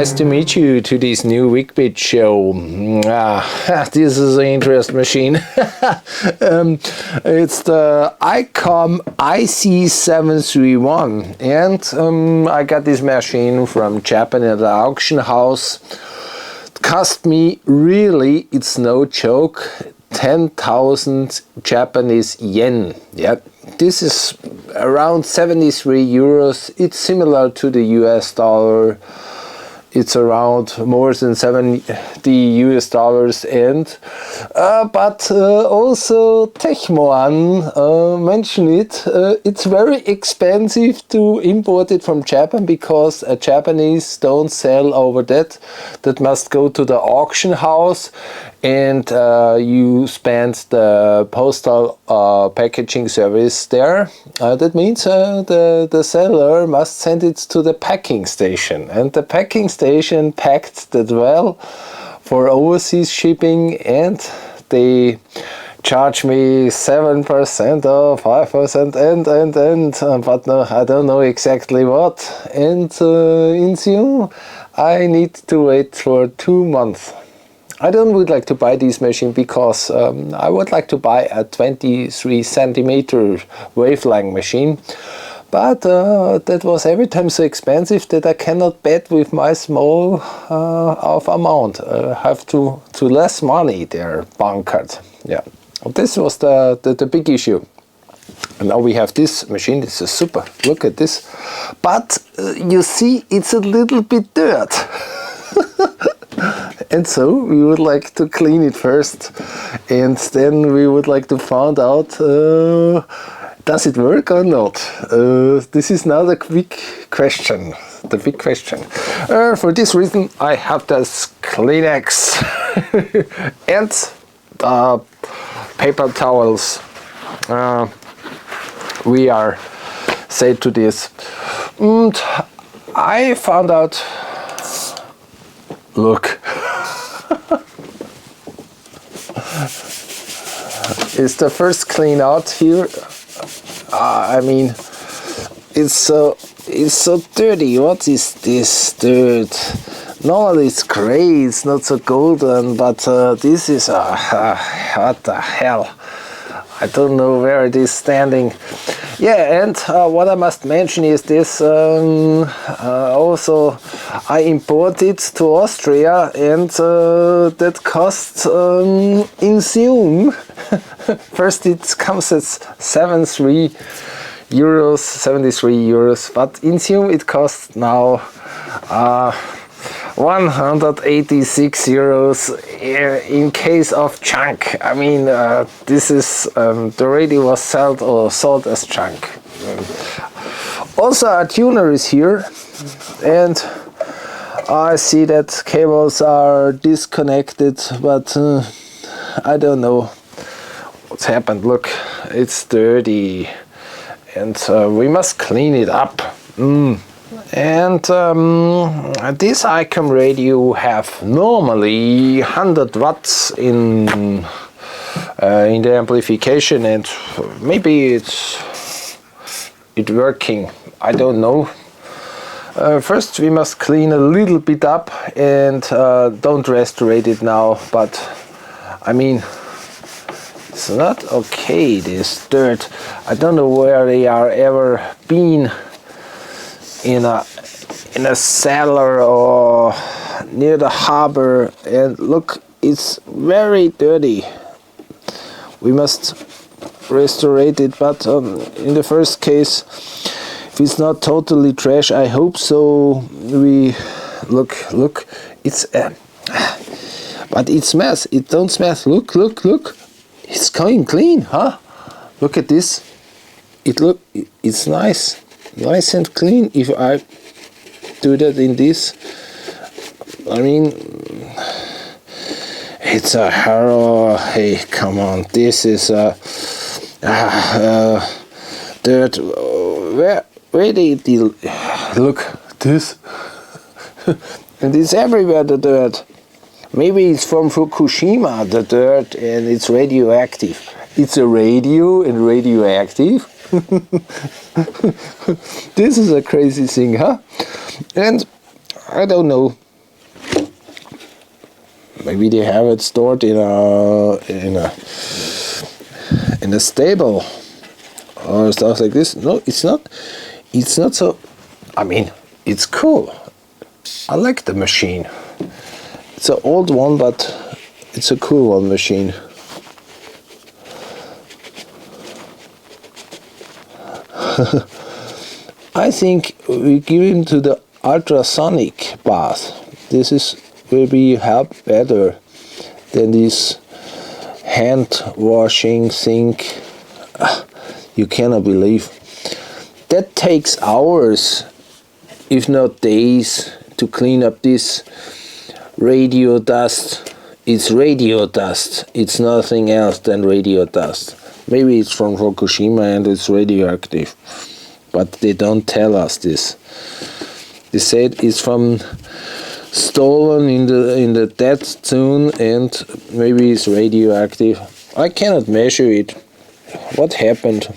nice to meet you to this new Wigbit show. This is an interesting machine. It's the ICOM IC-731, and I got this machine from Japan at the auction house. It cost me, really, it's no joke, 10,000 Japanese yen. Yep. This is around 73 euros. It's similar to the US dollar. It's around more than 70 US dollars, and but also Techmoan mentioned it. It's very expensive to import it from Japan because Japanese don't sell over that. That must go to the auction house, and you spend the postal packaging service there. That means the seller must send it to the packing station, and the packing station packed that well for overseas shipping, and they charge me 7% or 5% and but no, I don't know exactly what, and in June I need to wait for 2 months. I would like to buy this machine because I would like to buy a 23 centimeter wavelength machine, but that was every time so expensive that I cannot bet with my small of amount. I have to less money there bunkered. Yeah, this was the big issue. And now we have this machine. This is super. Look at this. But you see, it's a little bit dirt. And so we would like to clean it first, and then we would like to find out does it work or not. This is now the big question. For this reason I have this Kleenex and paper towels. We are set to this, and I found out. Look. It's the first clean out here. I mean, it's so dirty. What is this dirt? Normally it's gray, it's not so golden, but this is what the hell? I don't know where it is standing. Yeah, and what I must mention is this. Also, I imported to Austria, and that costs in Zoom. First, it comes at 73 euros, but in Zoom it costs now 186 euros in case of junk. I mean, this is the radio was sold as junk. Also, a tuner is here, and I see that cables are disconnected, but I don't know what's happened. Look, it's dirty, and we must clean it up. And this ICOM radio have normally 100 watts in the amplification, and maybe it's working. I don't know. First we must clean a little bit up, and don't restaurate it now, but I mean, it's not okay, this dirt. I don't know where they are ever been in a cellar or near the harbor, and look, it's very dirty. We must restore it, but in the first case, if it's not totally trash, I hope so. We look, it's but it smells. It don't smell. Look, it's going clean, huh? Look at this. It's nice and clean. If I do that in this, I mean, it's a horror. Hey, come on, this is a dirt. Where did you look? This and it's everywhere, the dirt. Maybe it's from Fukushima, the dirt, and it's radioactive. It's a radio and radioactive. This is a crazy thing, huh? And I don't know. maybe they have it stored in a stable or stuff like this. No, it's not. It's not so. I mean, it's cool. I like the machine. It's an old one, but it's a cool one machine. I think we give him to the ultrasonic bath. This will be help better than this hand washing thing. You cannot believe. That takes hours, if not days, to clean up this radio dust. It's radio dust. It's nothing else than radio dust. Maybe it's from Fukushima and it's radioactive, but they don't tell us this. They said it's from stolen in the dead zone and maybe it's radioactive. I cannot measure it. What happened?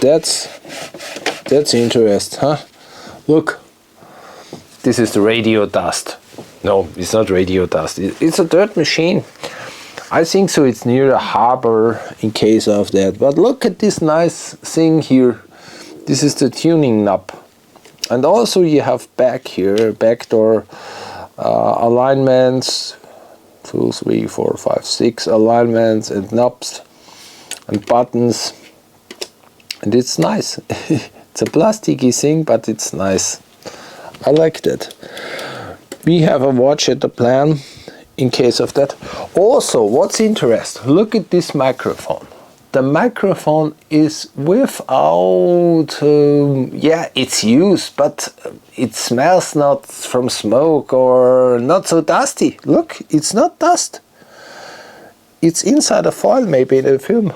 That's interesting, huh? Look, this is the radio dust. No, it's not radio dust. It's a dirt machine. I think so. It's near a harbor in case of that. But look at this nice thing here. This is the tuning knob. And also you have back here, backdoor alignments, 2, 3, 4, 5, 6 alignments and knobs and buttons. And it's nice. It's a plasticky thing, but it's nice. I like that. We have a watch at the plan in case of that. Also, what's interesting, look at this microphone. The microphone is without, yeah, it's used, but it smells not from smoke or not so dusty. Look, it's not dust. It's inside a foil, maybe in a film.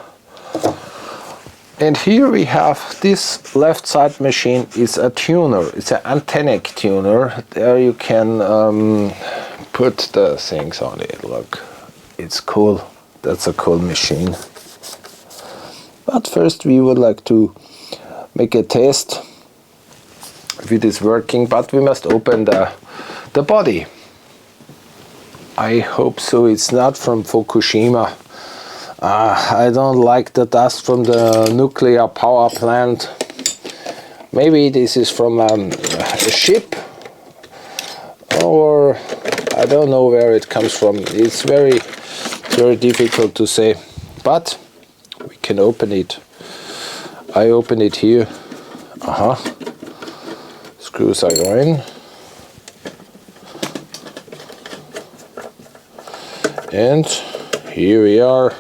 And here we have this left side machine is a tuner. It's an antennic tuner. There you can put the things on it. Look, it's cool. That's a cool machine. But first we would like to make a test if it is working, but we must open the body. I hope so. It's not from Fukushima. I don't like the dust from the nuclear power plant. Maybe this is from a ship, or I don't know where it comes from. It's very difficult to say, but we can open it. I open it here. Screws are going. And here we are.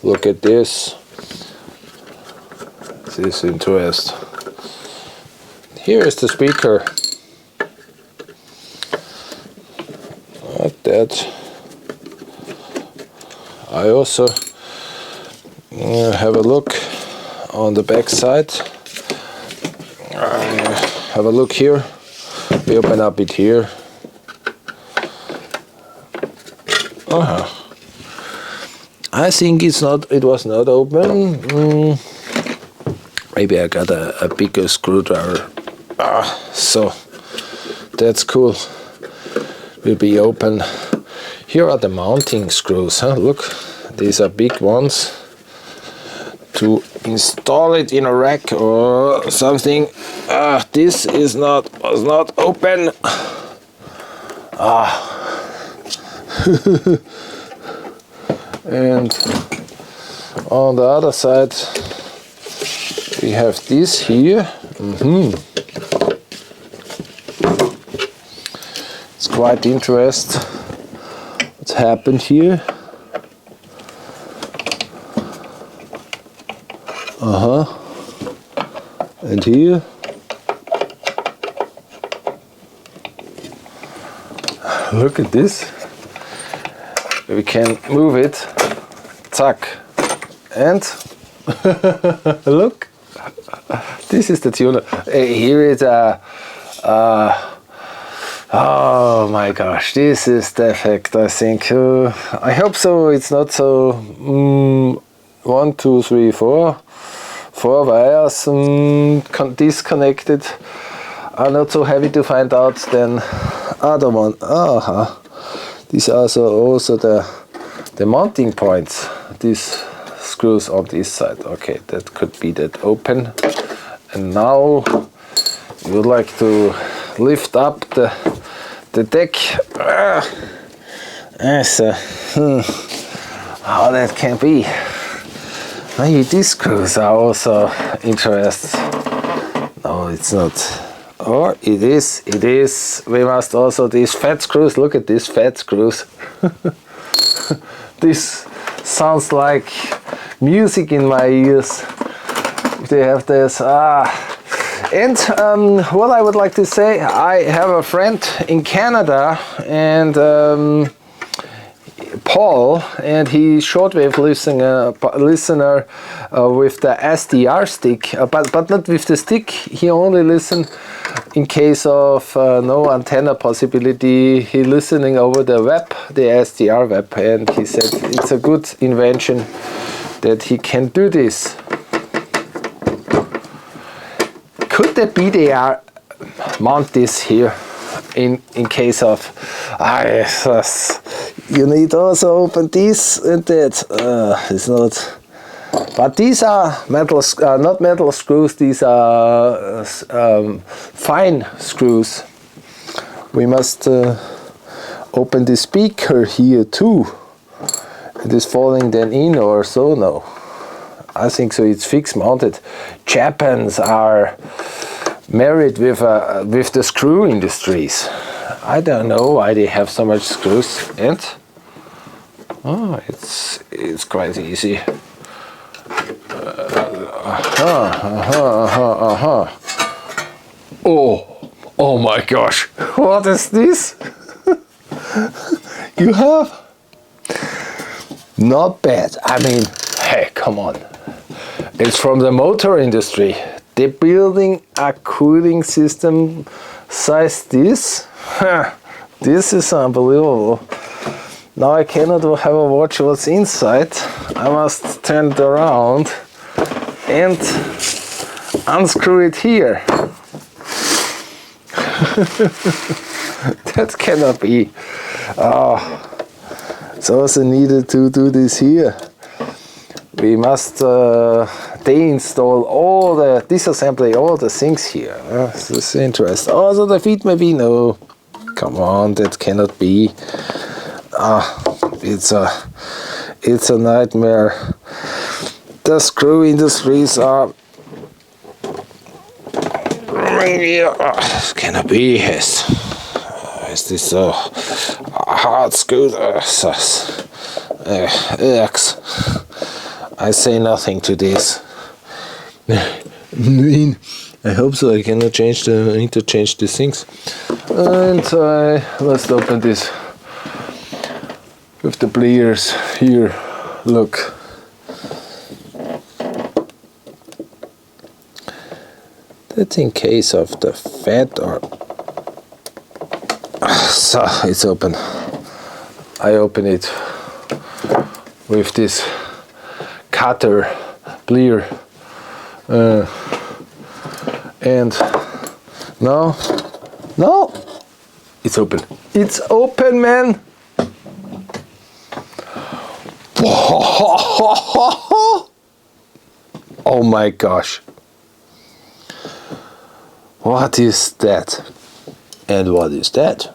Look at this. This is interesting. Here is the speaker. Like that. I also have a look on the back side. Have a look here. We open up it here. I think it was not open. Maybe I got a bigger screwdriver. So that's cool. Will be open. Here are the mounting screws. Look, these are big ones. To install it in a rack or something. This was not open. And on the other side we have this here. It's quite interesting what's happened here. And here look at this. We can move it. Zack. And look, this is the tuner. Here is a oh my gosh, this is defect, I think. I hope so. It's not so 1, 2, 3, 4 wires disconnected. are not so heavy to find out than other one. These are also the mounting points. These screws on this side. Okay, that could be that open. And now you would like to lift up the deck. How that can be. Maybe these screws are also interesting. No, it's not. Or it is. It is. We must also these fat screws. Look at these fat screws. This sounds like music in my ears. If they have this. And what I would like to say, I have a friend in Canada, and Paul, and he's shortwave listener with the SDR stick, but not with the stick. He only listen in case of no antenna possibility. He listening over the web, the SDR web, and he said it's a good invention that he can do this. Could that be they are mount this here in case of you need also open this and that. It's not, but these are metal, not metal screws. These are fine screws. We must open the speaker here too. It is falling then in or so. No, I think so. It's fixed mounted. Japans are married with the screw industries. I don't know why they have so much screws. And it's quite easy. Oh my gosh! What is this? You have? Not bad. I mean, hey, come on. It's from the motor industry. They're building a cooling system size this. This is unbelievable. Now I cannot have a watch what's inside. I must turn it around and unscrew it here. That cannot be. It's also needed to do this here. We must deinstall all the disassembly, all the things here. This is interesting. Also the feet maybe no. Come on, that cannot be. It's a nightmare. The screw industries are cannot be. Is this a hard screw? I say nothing to this. I hope so. I cannot change I need to change these things. And let's open this with the pliers here. Look. That's in case of the fat or. So it's open. I open it with this cutter plier, and no, it's open. It's open, man. Oh my gosh. What is that? And what is that?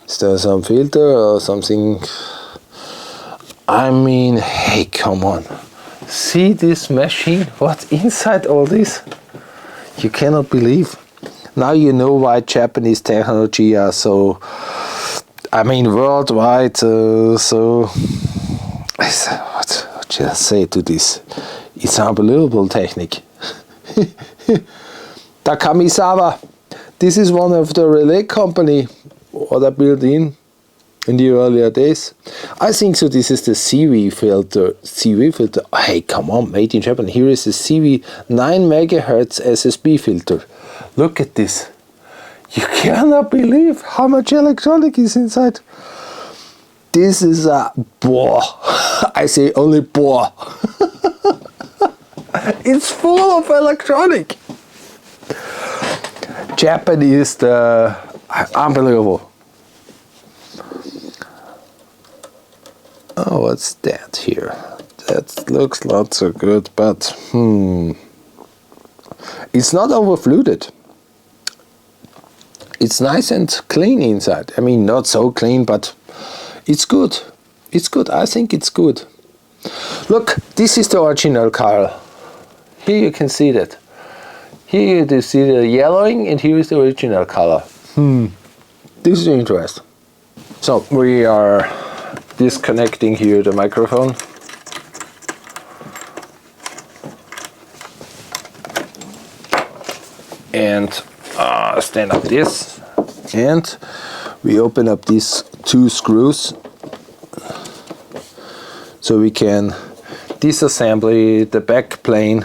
Is there some filter or something? I mean, hey, come on. See this machine? What's inside all this? You cannot believe. Now you know why Japanese technology are so, I mean, worldwide. So, what should I say to this? It's unbelievable technique. Takamisawa. This is one of the relay company what I built in the earlier days. I think so. This is the CV filter. CV filter. Hey, come on, made in Japan. Here is the CV 9 megahertz SSB filter. Look at this. You cannot believe how much electronic is inside. This is a boah. I say only boah. It's full of electronic. Japanese, the unbelievable. Oh, what's that here? That looks not so good, but it's not overfluted. It's nice and clean inside. I mean, not so clean, but it's good. It's good. I think it's good. Look, this is the original color. Here you can see that. Here you see the yellowing, and here is the original color. This is interesting. So we are disconnecting here the microphone. And stand up this, and we open up these two screws so we can disassemble the back plane.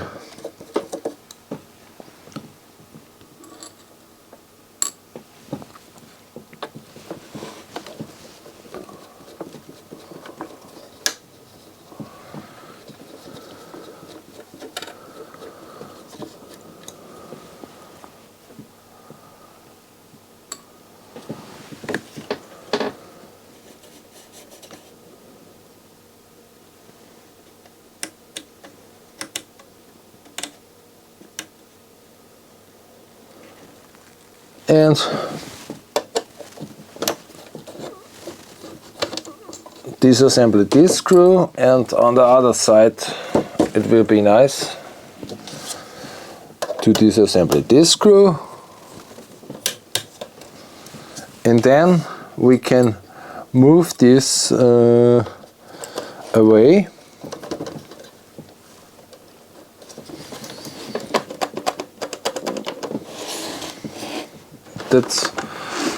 And disassemble this screw, and on the other side it will be nice to disassemble this screw, and then we can move this away.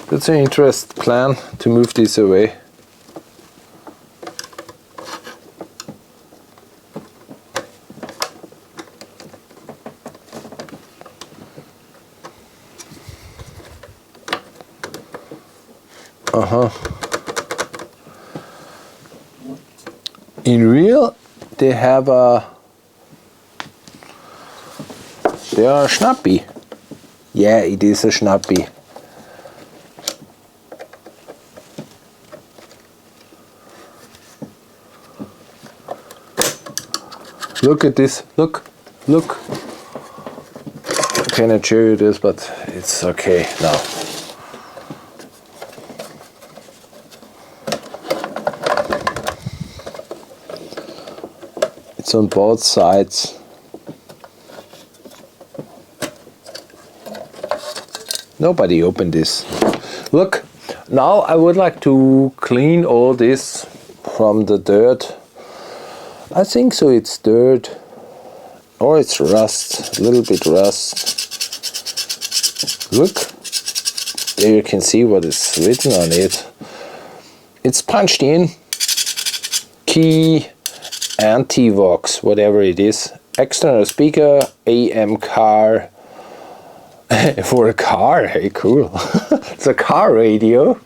That's an interesting plan to move this away. In real, they have they are snappy. Yeah, it is a snappy. Look at this, look. I cannot show you this, but it's okay now. It's on both sides. Nobody opened this. Look, now I would like to clean all this from the dirt. I think so, it's dirt, or it's rust, a little bit rust. Look, there you can see what is written on it. It's punched in, key, anti-vox, whatever it is, external speaker, AM car, for a car, hey cool, it's a car radio.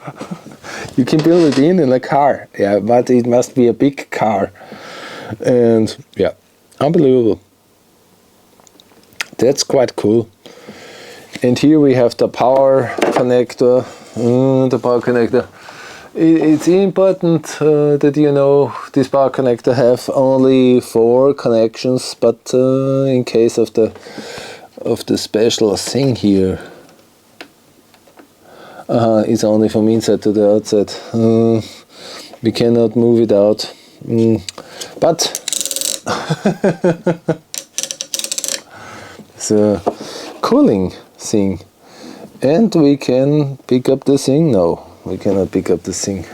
You can build it in a car, yeah, but it must be a big car. And yeah, unbelievable. That's quite cool. And here we have the power connector. It's important that you know this power connector have only 4 connections, but in case of the special thing here, it's only from inside to the outside. We cannot move it out. But it's a cooling thing, and we can pick up the thing. No, we cannot pick up the thing.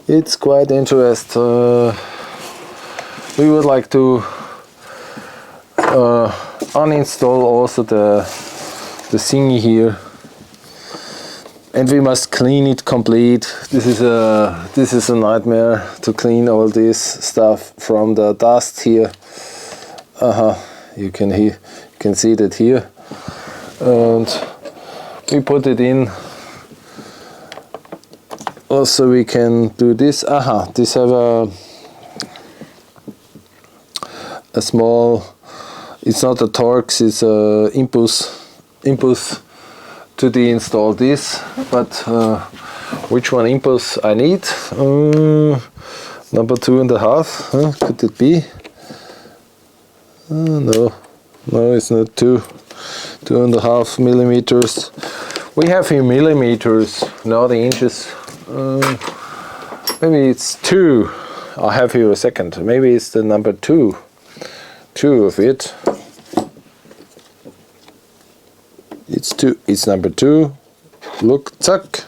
It's quite interesting. We would like to uninstall also the thingy here. And we must clean it complete. This is a nightmare to clean all this stuff from the dust here. You can see that here. And we put it in. Also we can do this. This have a small. It's not a Torx. It's a impulse to deinstall this, but which one impulse I need? Number 2.5, could it be? No, it's not 2.5 millimeters. We have here millimeters, now the inches. Maybe it's 2. I'll have here a second. Maybe it's the number 2 of it. It's number 2. Look, zack,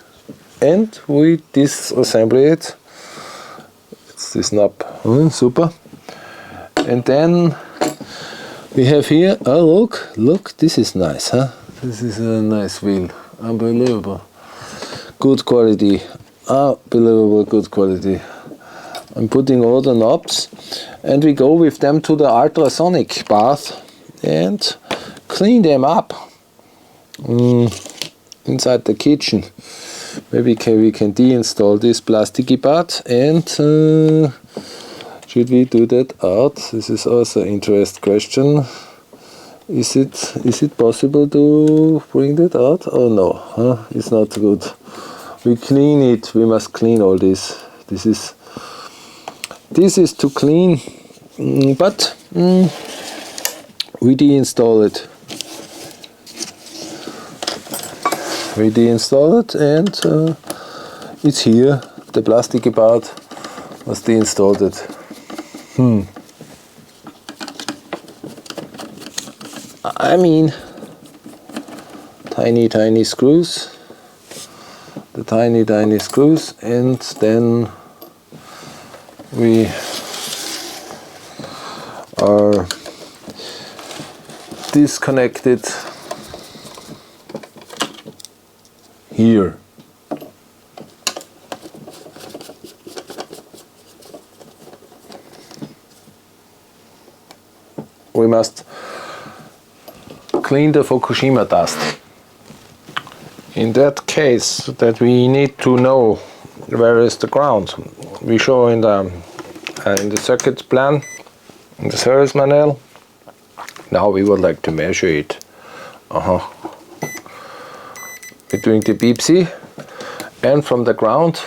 and we disassemble it. It's this knob, super. And then we have here, oh look, this is nice, huh? This is a nice wheel, unbelievable. Good quality, unbelievable good quality. I'm putting all the knobs and we go with them to the ultrasonic bath and clean them up inside the kitchen. Maybe we can deinstall this plasticky part, and should we do that out? This is also an interesting question. Is it possible to bring that out? Oh no, it's not good. We clean it, we must clean all this. This is to clean, but we deinstall it. We deinstall it, and it's here. The plastic part was deinstalled. I mean, tiny screws. The tiny screws, and then we are disconnected here. We must clean the Fukushima dust. In that case, that we need to know where is the ground. We show in the circuit plan, in the service manual. Now we would like to measure it. We're doing the beep C, and from the ground,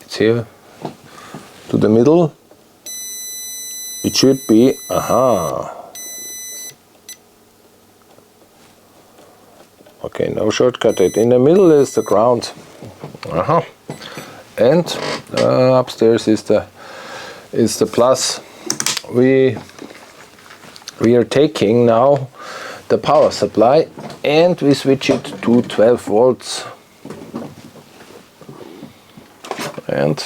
it's here, to the middle, it should be, okay, no shortcut. In the middle is the ground. And upstairs is the plus. We are taking now the power supply and we switch it to 12 volts. And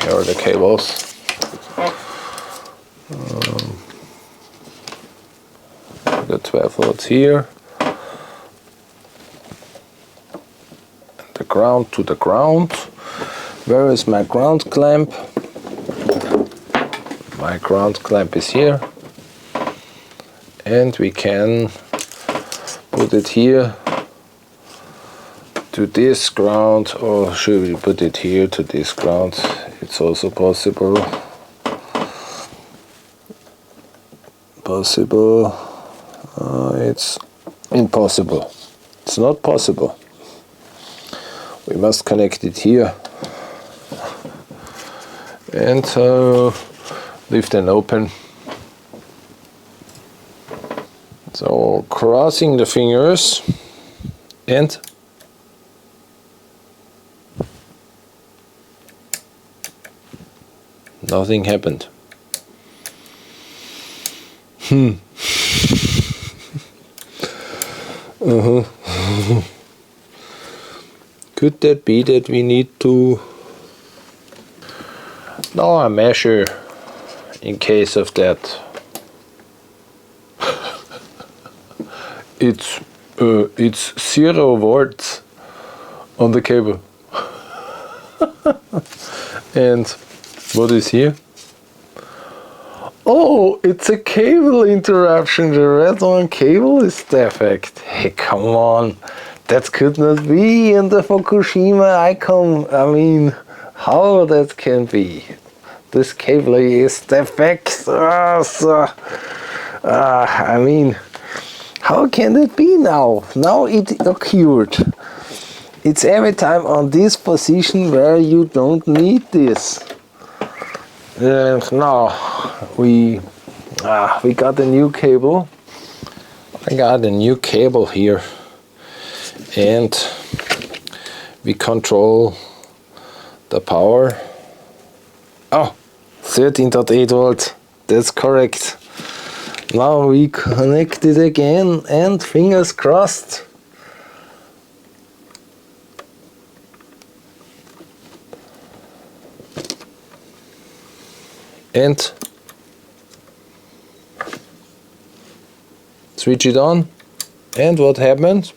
here are the cables. The 12 volts here, the ground to the ground. Where is my ground clamp? My ground clamp is here, and we can put it here to this ground, or should we put it here to this ground? It's also possible. It's impossible. It's not possible. We must connect it here and leave them open. So crossing the fingers, and nothing happened. Could that be that we need to now I measure in case of that? It's 0 volts on the cable. And what is here? Oh, it's a cable interruption. The red one cable is defect. Hey, come on. That could not be in the Fukushima ICOM. I mean, how that can be? this cable is defect. I mean, how can it be now? Now it occurred. It's every time on this position where you don't need this. And now we got a new cable. I got a new cable here, and we control the power. Oh, 13.8 volt, that's correct. Now we connect it again, and fingers crossed. And switch it on, and what happened?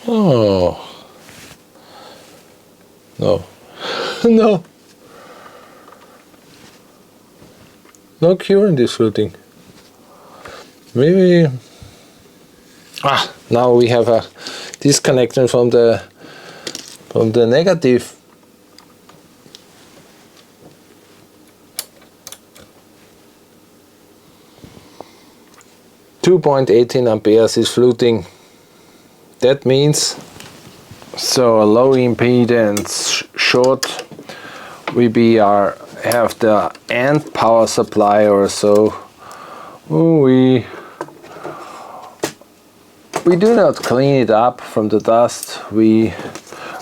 Oh, no, no current is floating. Maybe now we have a disconnection from the negative. .18 amperes is floating. That means, so a low impedance short, we have the end power supply or so. We do not clean it up from the dust. We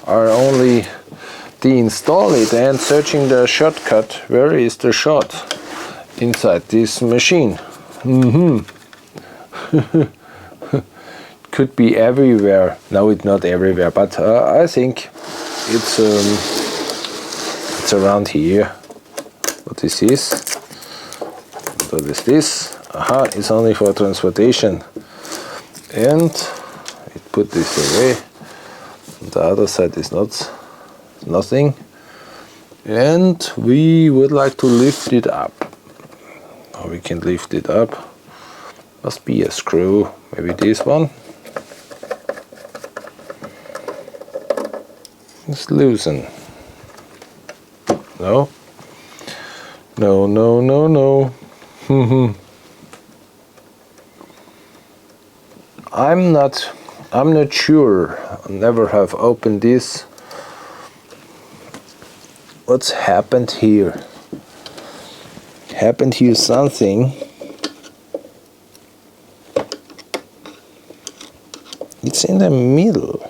are only deinstall it and searching the shortcut. Where is the short inside this machine? Could be everywhere. No, it's not everywhere, but I think it's around here. What is this? What is this? Aha, it's only for transportation. And it put this away. On the other side is nothing. And we would like to lift it up. Or we can lift it up. Must be a screw, maybe this one. It's loosen. No. No. I'm not sure. I never have opened this. What's happened here? Happened here something. It's in the middle.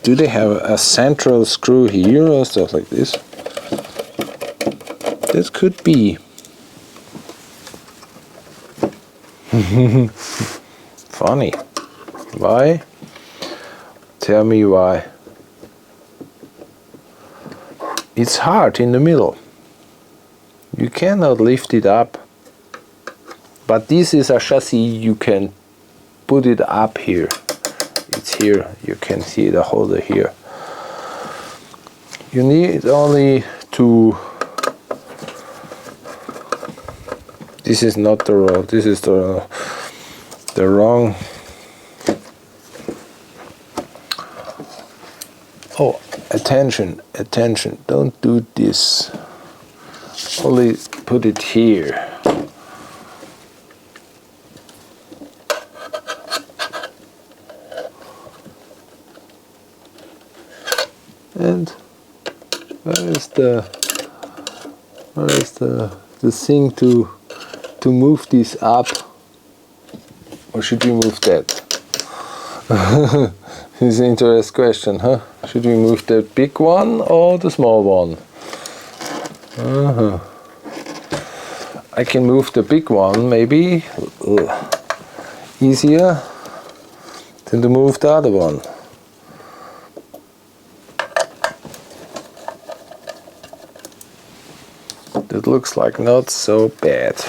Do they have a central screw here or stuff like this? That could be. Funny. Why? Tell me why. It's hard in the middle. You cannot lift it up. But this is a chassis, you can put it up here. It's here, you can see the holder here. You need only to... This is not the wrong, this is the wrong... Oh, attention, don't do this. Only put it here. And where is the thing to move this up, or should we move that? This is an interesting question, huh? Should we move the big one or the small one? I can move the big one, maybe easier than to move the other one. It looks like not so bad.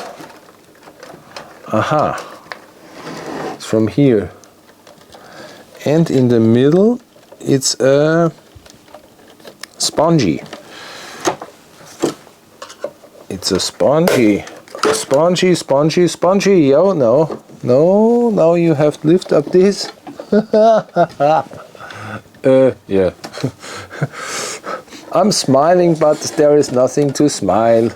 Aha, it's from here. And in the middle it's a spongy. It's a spongy. Oh no, now you have to lift up this. Yeah. I'm smiling, but there is nothing to smile.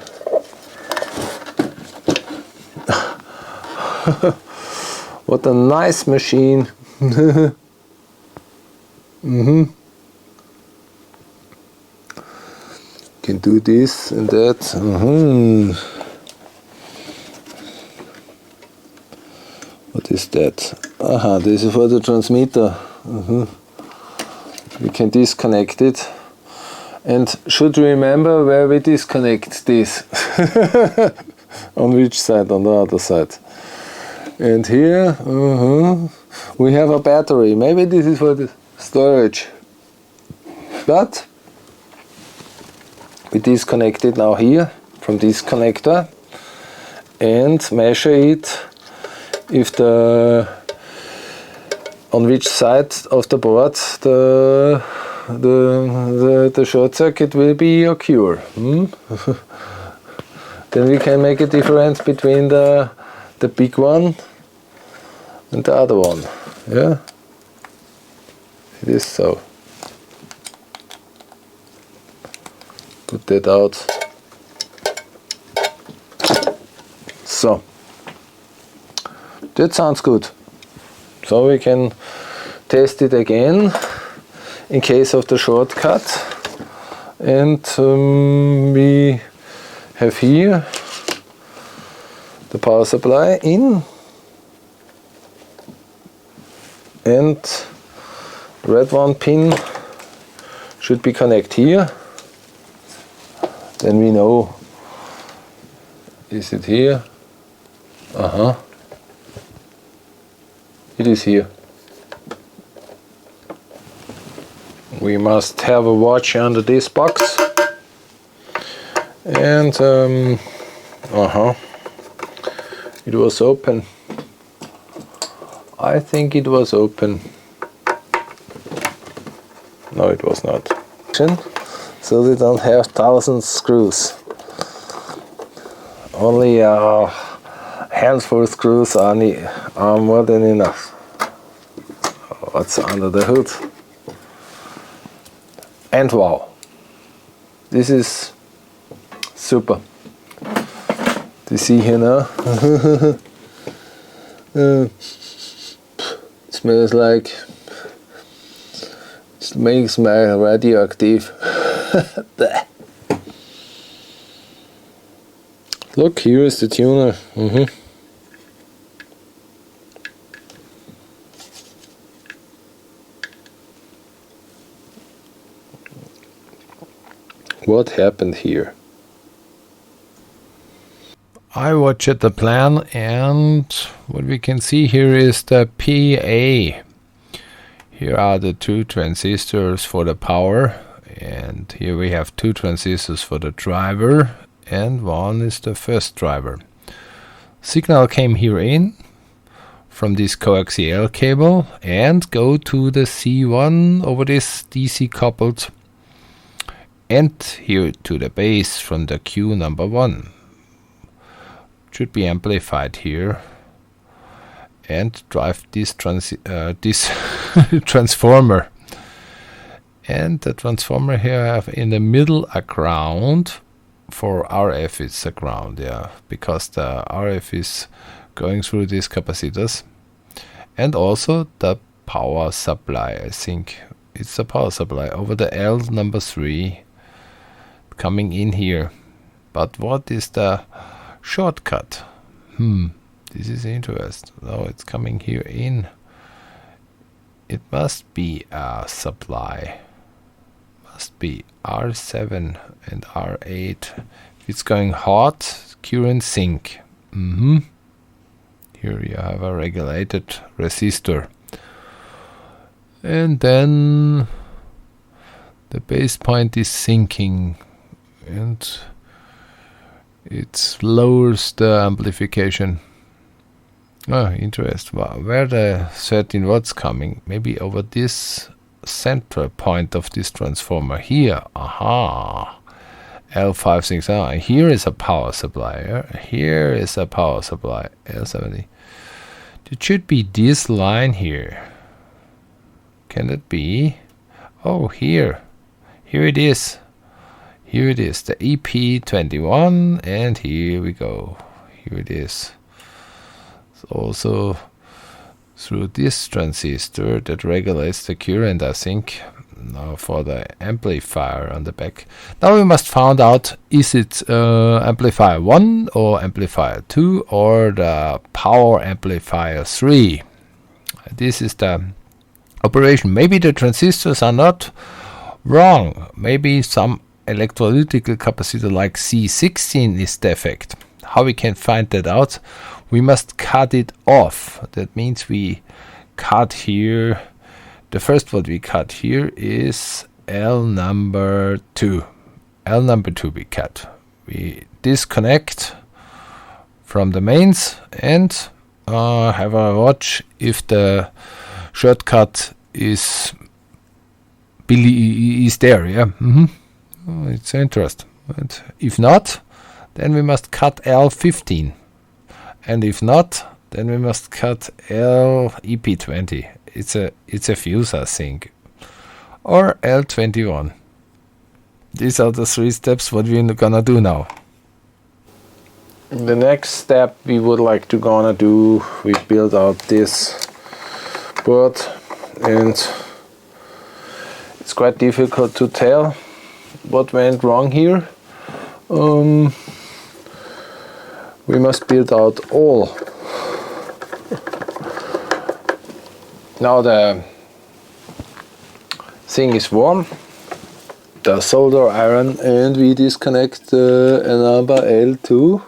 What a nice machine. Can do this and that. What is that? Aha, this is for the transmitter. We can disconnect it. And should remember where we disconnect this. On which side? On the other side. And here we have a battery. Maybe this is for the storage. But we disconnect it now here from this connector and measure it if on which side of the board the short circuit will be occur. Then we can make a difference between the big one and the other one. Yeah, it is so. Put that out. So that sounds good. So we can test it again in case of the shortcut. And we have here the power supply in, and red one pin should be connected here. Then we know, is it here? It is here. We must have a watch under this box. And it was open. I think it was open. No, it was not. So they don't have 1,000 screws. Only a handful of screws are more than enough. What's under the hood? And wow, this is super. Do you see here now? It smells like, it makes my radioactive. Look, here is the tuner. What happened here? I watched the plan, and what we can see here is the PA. Here are the two transistors for the power, and here we have two transistors for the driver, and one is the first driver. Signal came here in from this coaxial cable and go to the C1 over this DC coupled, and here to the base from the Q number 1. Should be amplified here, and drive this this transformer. And the transformer here have in the middle a ground. For RF it's a ground, yeah, because the RF is going through these capacitors. And also the power supply, I think it's the power supply over the L number 3 coming in here. But what is the shortcut? This is interesting. Oh, it's coming here in. It must be a supply. Must be R7 and R8. If it's going hot, current sink. Here you have a regulated resistor. And then the base point is sinking, and it lowers the amplification. Oh, interesting. Wow, where the 13 watts coming? Maybe over this center point of this transformer here. L569. Here is a power supply. Here is a power supply. L70. It should be this line here. Can it be? Oh, here it is. Here it is, the EP21, and here we go. Here it is. It's also through this transistor that regulates the current, I think, now for the amplifier on the back. Now we must find out, is it amplifier 1 or amplifier 2 or the power amplifier 3. This is the operation. Maybe the transistors are not wrong. Maybe some electrolytical capacitor like C16 is defect. How we can find that out? We must cut it off. That means we cut here. The first what we cut here is L number 2. L number 2 we cut. We disconnect from the mains and have a watch if the shortcut is there. Yeah. It's interesting. But if not, then we must cut L15. And if not, then we must cut EP20. It's a fuse, I think, or L21. These are the 3 steps what we're gonna do now. The next step we would like to gonna do, we build out this board, and it's quite difficult to tell what went wrong here. We must build out all. Now the thing is warm, the solder iron, and we disconnect a number L2.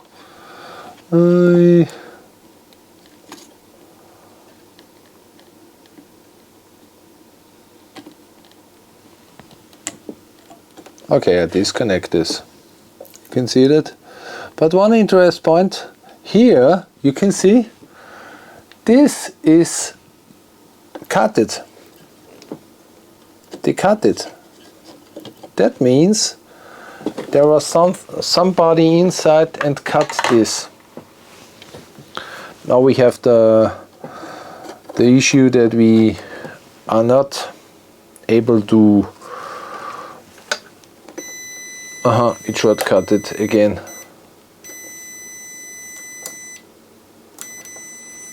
Okay, I disconnect this. You can see that. But one interest point here, you can see this is cutted. They cut it. That means there was somebody inside and cut this. Now we have the issue that we are not able to it shortcutted again.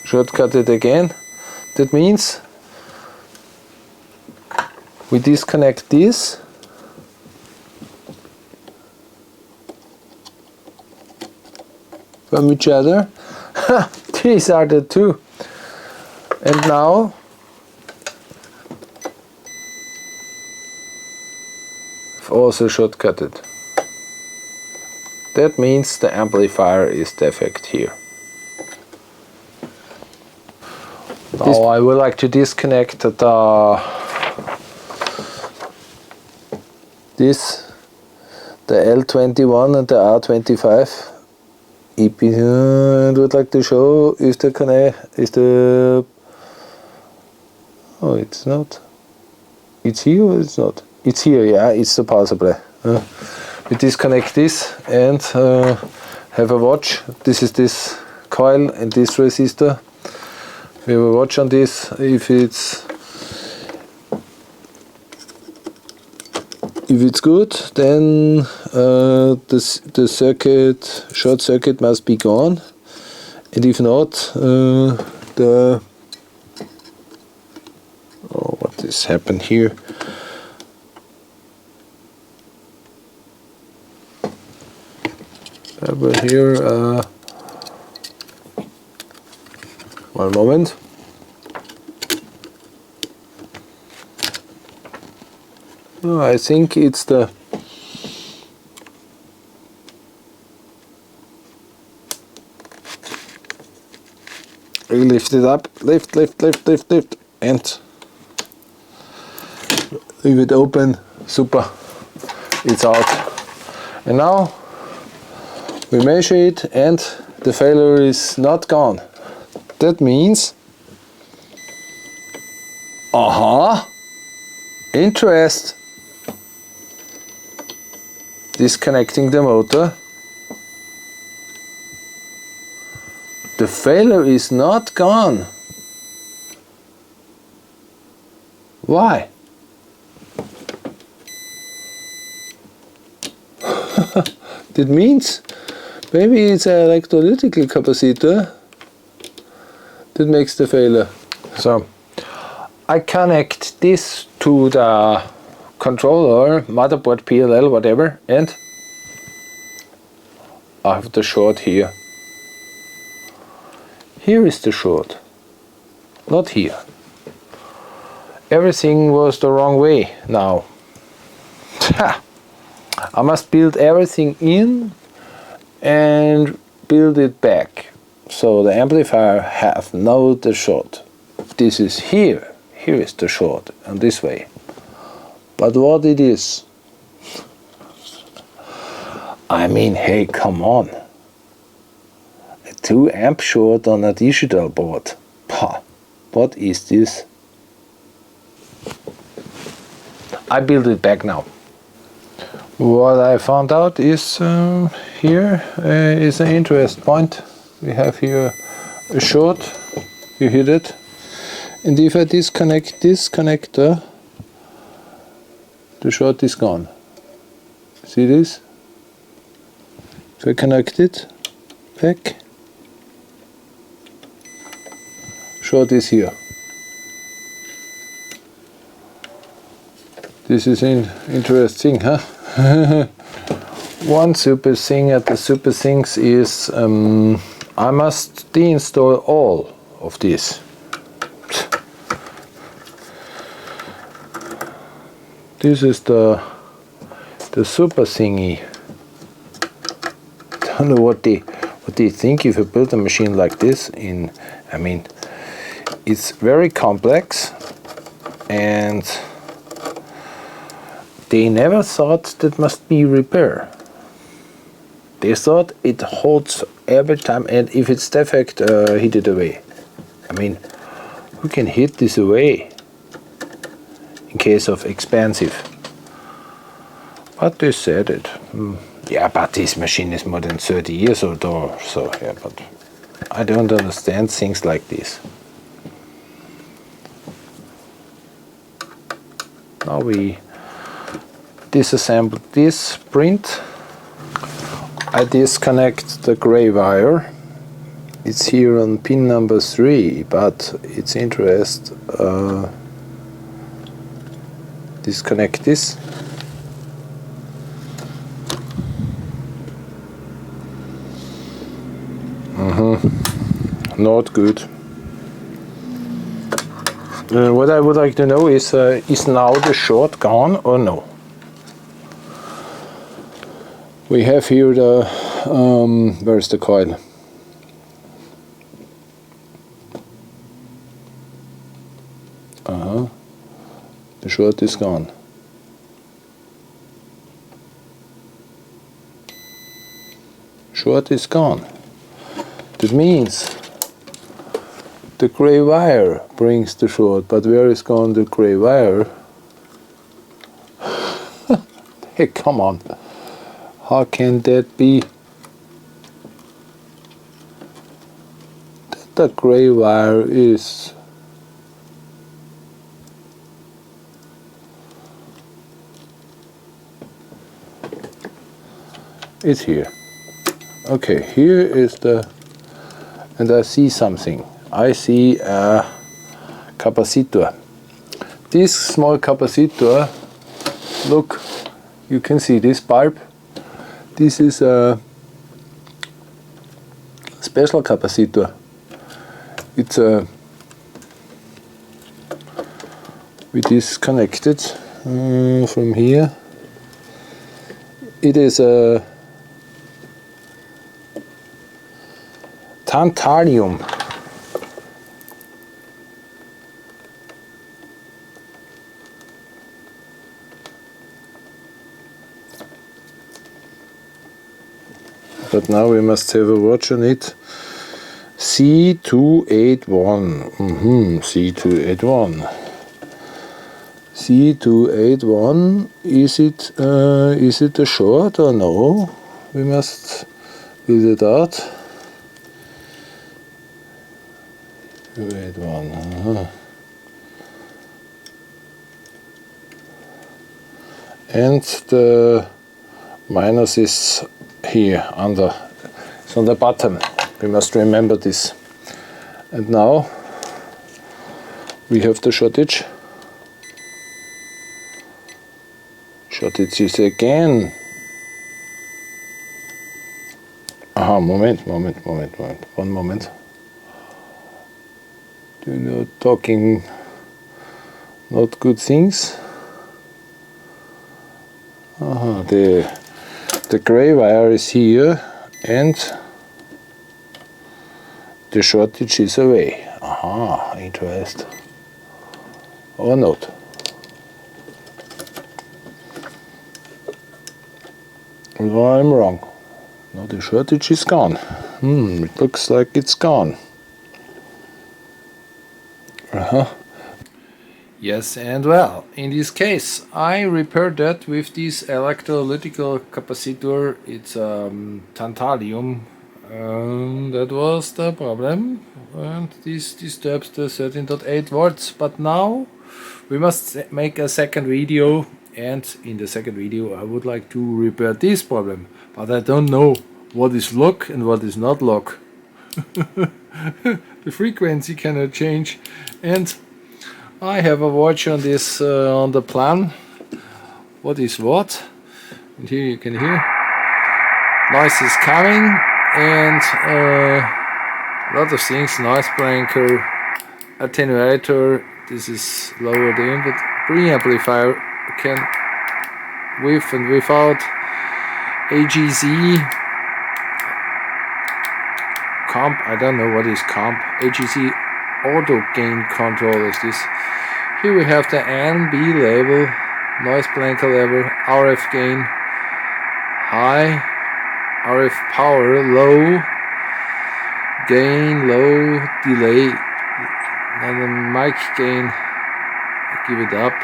Shortcutted again. That means we disconnect this from each other. These are the two. And now I've also shortcutted. That means the amplifier is defect here. Now I would like to disconnect the L21 and the R25 EP, and would like to show if the oh, it's not. It's here or it's not? It's here, yeah, it's the power supply. We disconnect this and have a watch. This is this coil and this resistor. We have a watch on this. If it's good, then the short circuit must be gone, and if not, what has happened here? Here, one moment. Oh, I think it's the we lift it up, lift, and leave it open. Super, it's out. And now we measure it, and the failure is not gone. That means, interest. Disconnecting the motor. The failure is not gone. Why? That means maybe it's an electrolytical capacitor that makes the failure. So I connect this to the controller, motherboard, PLL, whatever, and I have the short here. Here is the short, not here. Everything was the wrong way now. I must build everything in and build it back. So the amplifier have now the short. This is here. Here is the short, and this way. But what it is? I mean, hey, come on. A 2 amp short on a digital board. Pah, what is this? I build it back now. What I found out is here is an interest point. We have here a short. You hear it? And if I disconnect this connector, the short is gone. See this? If I connect it back, short is here. This is interesting, huh? One super thing at the super things is I must deinstall all of this. This is the super thingy. I don't know what they think if you build a machine like this. I mean, it's very complex, and they never thought that must be repair. They thought it holds every time, and if it's defect, hit it away. I mean, who can hit this away in case of expensive? But they said it. Yeah, but this machine is more than 30 years old, or so. Yeah, but I don't understand things like this. Now we disassemble this print. I disconnect the gray wire. It's here on pin number 3, but it's interest. Disconnect this. Not good. What I would like to know is now the short gone or no? We have here the, where's the coil? The short is gone. Short is gone. That means the gray wire brings the short, but where is gone the gray wire? Hey, come on. How can that be? The gray wire is it's here. Okay, here is the, and I see something. I see a capacitor. This small capacitor, look, you can see this bulb. This is a special capacitor. It's we disconnected from here. It is a tantalum. But now we must have a watch on it. C281. C281. C281. Is it a short or no? We must build it out. 281. And the minus is here under, it's on the bottom. We must remember this. And now we have the shortage. Shortage is again. Aha, moment, one moment. Do not talking not good things. Aha, the gray wire is here and the shortage is away. Aha, interest. Or not. Well, I'm wrong. Now the shortage is gone. It looks like it's gone. Yes, and well, in this case, I repaired that with this electrolytical capacitor. It's tantalum. That was the problem, and this disturbs the 13.8 volts. But now we must make a second video, and in the second video I would like to repair this problem. But I don't know what is lock and what is not lock. The frequency cannot change, and I have a watch on this on the plan. What is what? And here you can hear noise is coming, and a lot of things. Noise breaker, attenuator. This is lower the input. Preamplifier can with and without AGC. Comp, I don't know what is comp. AGC auto gain control is this. Here we have the N, B label, noise blanker level, RF gain, high, RF power, low, gain, low, delay, and the mic gain, give it up.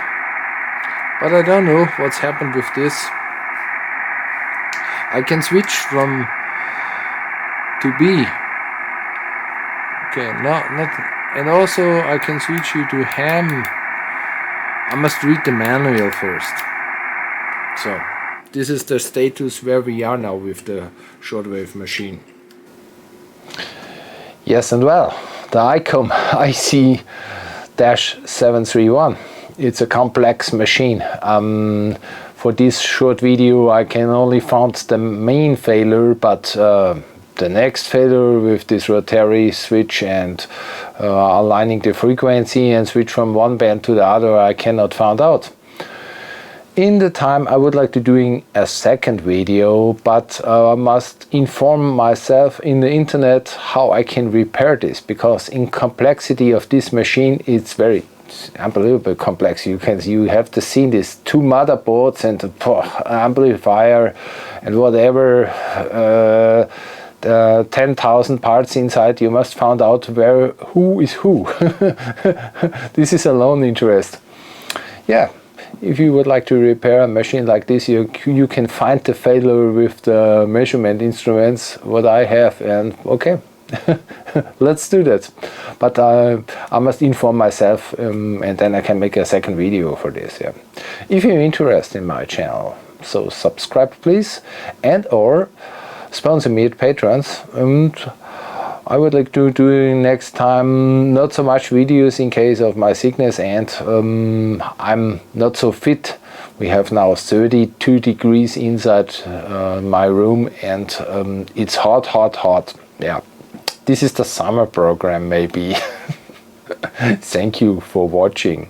But I don't know what's happened with this. I can switch from to B. Okay, not, and also I can switch you to ham. I must read the manual first. So, this is the status where we are now with the shortwave machine. Yes, and well, the ICOM IC-731. It's a complex machine. For this short video I can only find the main failure, but the next failure with this rotary switch and aligning the frequency and switch from one band to the other, I cannot find out. In the time I would like to doing a second video, but I must inform myself in the internet how I can repair this, because in complexity of this machine it's very unbelievable complex. You have to see this 2 motherboards and amplifier and whatever. 10,000 parts inside. You must find out who is who. This is a lone interest. Yeah, if you would like to repair a machine like this, you can find the failure with the measurement instruments what I have, and okay, let's do that. But I must inform myself, and then I can make a second video for this. Yeah, if you're interested in my channel, so subscribe please, and or sponsor me at Patrons, and I would like to do next time not so much videos in case of my sickness, and I'm not so fit. We have now 32 degrees inside my room, and it's hot. Yeah, this is the summer program maybe. Thank you for watching.